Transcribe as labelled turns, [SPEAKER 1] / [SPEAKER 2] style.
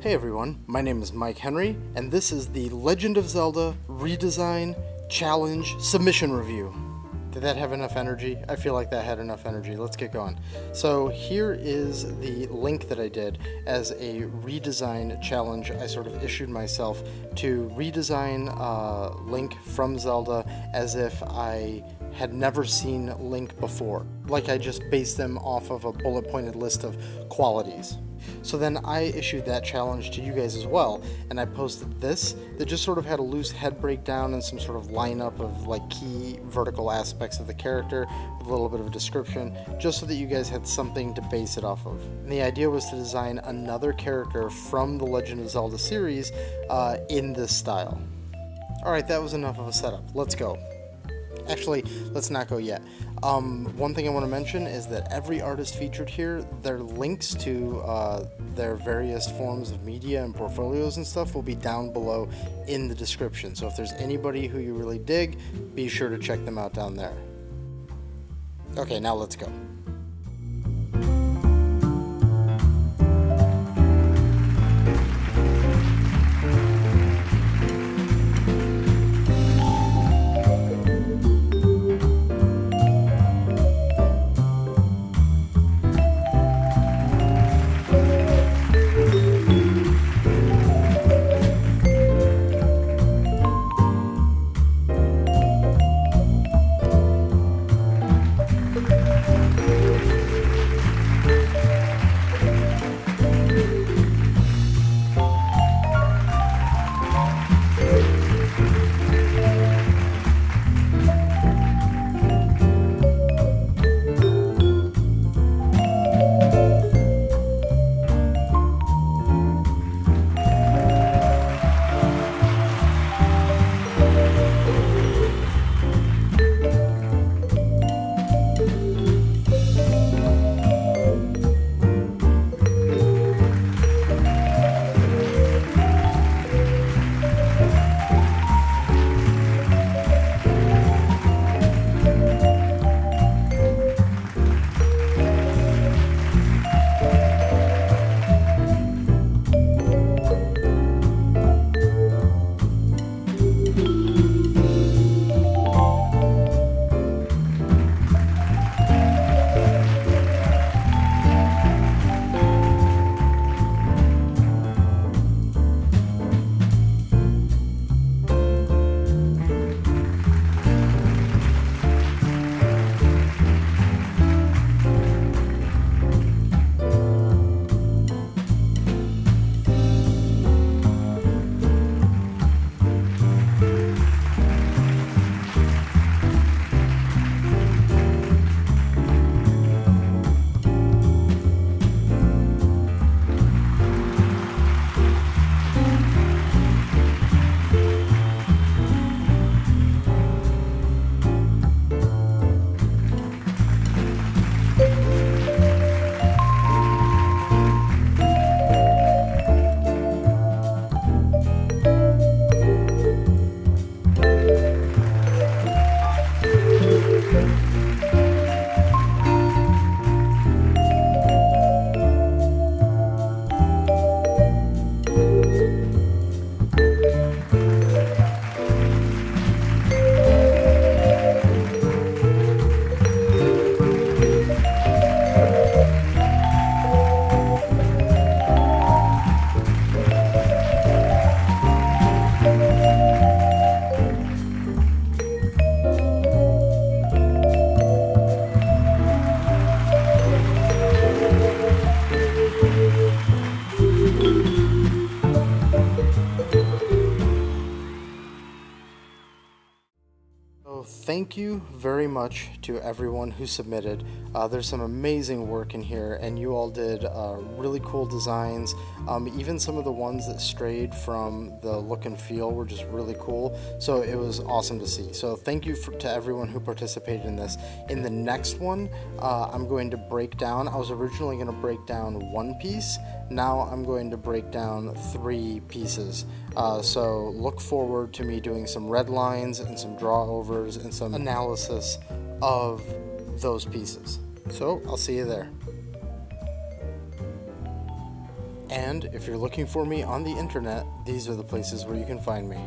[SPEAKER 1] Hey everyone, my name is Mike Henry, and this is the Legend of Zelda Redesign Challenge Submission Review. Did that have enough energy? I feel like that had enough energy. Let's get going. So here is the link that I did as a redesign challenge. I sort of issued myself to redesign Link from Zelda as if I had never seen Link before. Like I just based them off of a bullet-pointed list of qualities. So then I issued that challenge to you guys as well, and I posted this that just sort of had a loose head breakdown and some sort of lineup of like key vertical aspects of the character with a little bit of a description, just so that you guys had something to base it off of. And the idea was to design another character from the Legend of Zelda series in this style. Alright, that was enough of a setup. Let's go. Actually, let's not go yet. One thing I want to mention is that every artist featured here, their links to their various forms of media and portfolios and stuff will be down below in the description. So if there's anybody who you really dig, be sure to check them out down there. Okay, now let's go. Thank you very much to everyone who submitted. There's some amazing work in here, and you all did really cool designs. Even some of the ones that strayed from the look and feel were just really cool, so it was awesome to see. So thank you to everyone who participated in this. In the next one, I'm going to break down, I was originally going to break down one piece, now I'm going to break down 3 pieces. So look forward to me doing some red lines and some drawovers and some analysis of those pieces. So I'll see you there. And if you're looking for me on the internet, these are the places where you can find me.